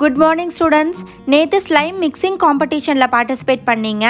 Good morning students. நேற்று slime mixing காம்படிஷனில் participate பண்ணீங்க.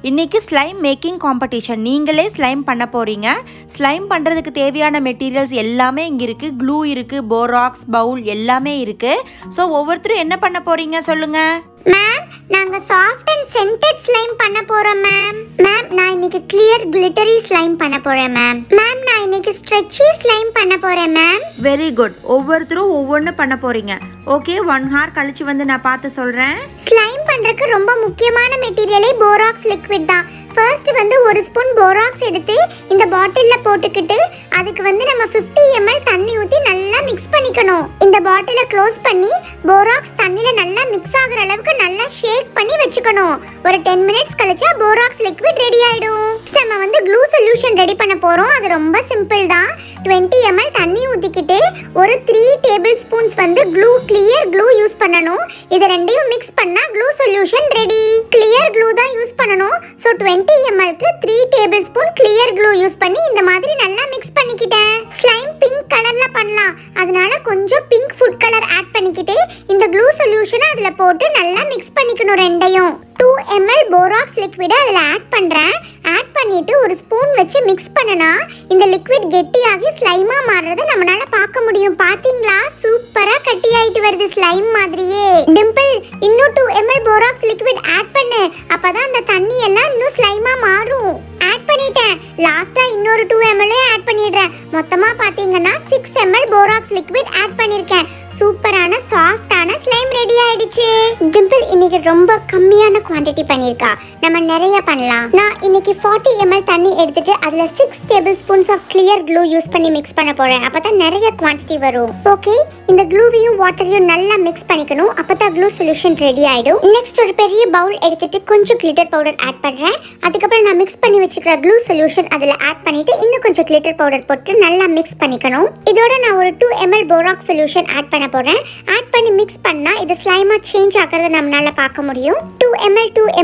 இன்றைக்கி ஸ்லைம் மேக்கிங் காம்படிஷன். நீங்களே ஸ்லைம் பண்ண போகிறீங்க. ஸ்லைம் பண்ணுறதுக்கு தேவையான மெட்டீரியல்ஸ் எல்லாமே இங்கே இருக்குது. க்ளூ இருக்குது, போராக்ஸ், பவுல் எல்லாமே இருக்குது. ஸோ ஒவ்வொருத்தரும் என்ன பண்ண போகிறீங்க சொல்லுங்கள். மேம், நாங்க சாஃப்ட் அண்ட் சென்டட் ஸ்லைம் பண்ண போறோம் மேம். மேம், நான் இன்னைக்கு கிளியர் கிளிட்டரி ஸ்லைம் பண்ண போறேன் மேம். மேம், நான் இன்னைக்கு ஸ்ட்ரெச்சி ஸ்லைம் பண்ண போறேன் மேம். Very good. ஒவ்வொருத்தரும் ஒவ்வொன்று பண்ண போறீங்க. ஓகே, 1 hour கழிச்சு வந்து நான் பார்த்து சொல்றேன். ஸ்லைம் பண்றதுக்கு ரொம்ப முக்கியமான மெட்டீரியலே போராக்ஸ் லிக்விட் தான். ஃபர்ஸ்ட் வந்து ஒரு ஸ்பூன் போராக்ஸ் எடுத்து இந்த பாட்டில்ல போட்டுக்கிட்டு அதுக்கு வந்து நம்ம 50 ml தண்ணி ஊற்றி நல்லா மிக்ஸ் பண்ணிக்கணும். இந்த பாட்டிலை க்ளோஸ் பண்ணி போராக்ஸ் தண்ணியில் நல்லா மிக்ஸ் ஆகுற அளவுக்கு நல்லா ஷேக் பண்ணி வச்சுக்கணும். ஒரு 10 minutes கழிச்சா போராக்ஸ் லிக்விட் ரெடி ஆயிடும். நம்ம வந்து க்ளூ சொல்யூஷன் ரெடி பண்ண போறோம். அது ரொம்ப சிம்பிள் தான். 20 ml தண்ணி ஊற்றிக்கிட்டு ஒரு 3 tablespoons வந்து கிளியர் க்ளூ யூஸ் பண்ணணும். இது ரெண்டையும் மிக்ஸ் பண்ணா glue solution ready. Clear glue தான் யூஸ் பண்ணணும். So 20 ml 3 tablespoon clear glue use பண்ணி இந்த மாதிரி நல்லா மிக்ஸ் பண்ணிக்கிட்டேன். ஸ்லைம் பிங்க் கலர்ல பண்ணலாம். அதனால கொஞ்சம் பிங்க் ஃபுட் கலர் ஆட் பண்ணிக்கிட்டு இந்த க்ளூ சொல்யூஷனை அதில் போட்டு நல்லா மிக்ஸ் பண்ணிக்கணும் ரெண்டையும். 2 ml போராக்ஸ் லிக்விட் அதில் ஆட் பண்ணுறேன். ஆட் பண்ணிட்டு ஒரு ஸ்பூன் வச்சு மிக்ஸ் பண்ணனா இந்த லிக்விட் கெட்டியாகி ஸ்லைமாக மாறுறதை நம்மளால பார்க்க முடியும். பார்த்தீங்களா? சூப்பராக கட்டி ஆயிட்டு வருது ஸ்லைம் மாதிரியே. டிம்பிள், இன்னும் 2 ml போராக்ஸ் லிக்விட் ஆட் பண்ணு. அப்பதான் அந்த தண்ணி எல்லாம் இன்னும் ஸ்லைமாக மாறும். ஆட் பண்ணிட்டேன். லாஸ்டா இன்னொரு 2 ml ஆட் பண்ணிடுறேன். மொத்தமாக பார்த்தீங்கன்னா 6 ml போராக்ஸ் லிக்விட் ஆட் பண்ணியிருக்கேன். சூப்பரான சாஃப்டான ஸ்லைம் ரெடி ஆயிடுச்சு. டிம்பிள் இன்னைக்கு ரொம்ப கம்மியான குவாண்டிட்டி பண்ணியிருக்கா. நம்ம நிறைய பண்ணலாம். நான் இன்னைக்கு 40 ml தண்ணி எடுத்துட்டு அதுல 6 tablespoons of clear glue use பண்ணி மிக்ஸ் பண்ண போறேன். அப்பதான் நிறைய குவாண்டிட்டி வரும். ஓகே, இந்த க்ளூவையும் வாட்டரையும் நல்லா மிக்ஸ் பண்ணிக்கணும். அப்பதான் க்ளூ சொல்யூஷன் ரெடி ஆயிடும். நெக்ஸ்ட் ஒரு பெரிய பவுல் எடுத்துட்டு கொஞ்சம் கிளிட்டர் பவுடர் ஆட் பண்றேன். அதுக்கப்புறம் நான் மிக்ஸ் பண்ணி வச்சுக்கிற க்ளூ சொல்யூஷன் அதுல ஆட் பண்ணிட்டு இன்னும் கொஞ்சம் கிளிட்டர் பவுடர் போட்டு நல்லா மிக்ஸ் பண்ணிக்கணும். இதோட நான் ஒரு 2 ml போராக்ஸ் சொல்யூஷன் ஆட் பண்ண போறேன். ஆட் பண்ணி மிக்ஸ் பண்ணா இது ஸ்லைமா சேஞ்ச் ஆகிறத நம்மளால பார்க்க முடியும். 2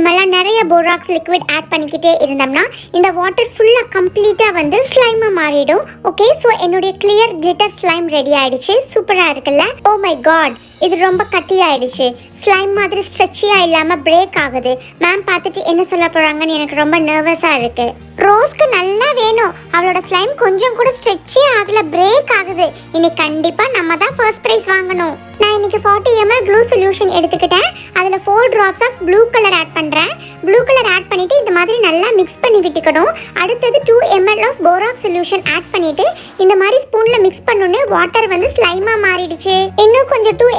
ml நிறைய போராக்ஸ் லிக்விட் ஆட் பண்ணிக்கிட்டே இருந்தோம்னா இந்த வாட்டர் ஃபுல்லா கம்ப்ளீட்டா வந்து ஸ்லைமா மாறிடும். ஓகே, சோ என்னுடைய கிளியர் கிளிட்டர் ஸ்லைம் ரெடி ஆயிடுச்சு. சூப்பரா இருக்குல்ல? ஓ மை காட், இது ரொம்ப கட்டி ஆயிடுச்சு. ஸ்லைம் மாதிரி ஸ்ட்ரெச்சியா இல்லாம பிரேக் ஆகுது. மேம் பார்த்துட்டு என்ன சொல்ல போறாங்கன்னு எனக்கு ரொம்ப நர்வஸா இருக்கு. ரோஸ்க்கு நல்லா வேணும். அவளோட ஸ்லைம் கொஞ்சம் கூட ஸ்ட்ரெச்சே ஆகல, பிரேக் ஆகுது. இன்னைக்கு கண்டிப்பா நம்ம தான் ஃபர்ஸ்ட் பிரைஸ் வாங்கணும். நான் இன்னைக்கு 40 ml க்ளூ சொல்யூஷன் எடுத்துக்கிட்டேன். அதில் 4 drops of blue colour add பண்ணுறேன். ப்ளூ கலர் ஆட் பண்ணிட்டு இந்த மாதிரி நல்லா மிக்ஸ் பண்ணி விட்டுக்கணும். அடுத்தது 2 ml of borax solution add பண்ணிட்டு இந்த மாதிரி ஸ்பூனில் மிக்ஸ் பண்ணோன்னு வாட்டர் வந்து ஸ்லைமாக மாறிடுச்சு. இன்னும் கொஞ்சம் 2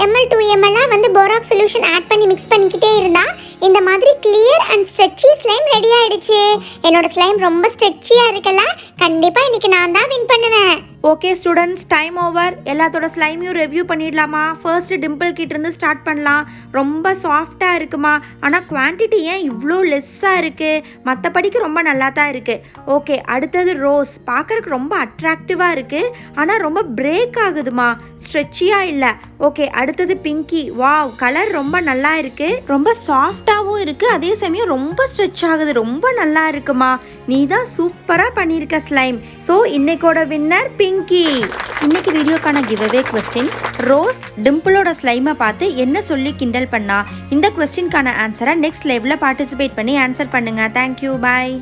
ml வந்து போராக்ஸ் சொல்யூஷன் ஆட் பண்ணி மிக்ஸ் பண்ணிக்கிட்டே இருந்தா இந்த மாதிரி clear and stretchy slime ready ஆயிடுச்சு. என்னோட ஸ்லைம் ரொம்ப ஸ்ட்ரெச்சியாக இருக்குல்ல? கண்டிப்பாக இன்னைக்கு நான் தான் வின் பண்ணுவேன். Okay students, time over. எல்லாத்தோட ஸ்லைமையும் ரிவ்யூ பண்ணிடலாமா? ஃபர்ஸ்ட் டிம்பிள் கிட்டேருந்து ஸ்டார்ட் பண்ணலாம். ரொம்ப சாஃப்டாக இருக்குமா, ஆனால் குவான்டிட்டி ஏன் இவ்வளோ லெஸ்ஸாக இருக்குது? மற்றபடிக்கு ரொம்ப நல்லா தான் இருக்குது. ஓகே, அடுத்தது ரோஸ். பார்க்குறக்கு ரொம்ப அட்ராக்டிவாக இருக்குது, ஆனால் ரொம்ப பிரேக் ஆகுதுமா, ஸ்ட்ரெச்சியாக இல்லை. ஓகே, அடுத்தது பிங்கி. வாவ், கலர் ரொம்ப நல்லா இருக்குது, ரொம்ப சாஃப்டாகவும் இருக்குது, அதே சமயம் ரொம்ப ஸ்ட்ரெச் ஆகுது, ரொம்ப நல்லா இருக்குமா. நீ தான் சூப்பராக பண்ணியிருக்க ஸ்லைம். ஸோ இன்னைக்கோட வின்னர் பிங்கி. இன்னைக்கு வீடியோக்கான கிவ்அவே கொஸ்டின், ரோஸ் டிம்பிளோட ஸ்லைமை பார்த்து என்ன சொல்லி கிண்டல் பண்ணா? இந்த கொஸ்டின்கான ஆன்சரை நெக்ஸ்ட் லைவ்ல பார்ட்டிசிபேட் பண்ணி ஆன்சர் பண்ணுங்க. தேங்க்யூ, பாய்.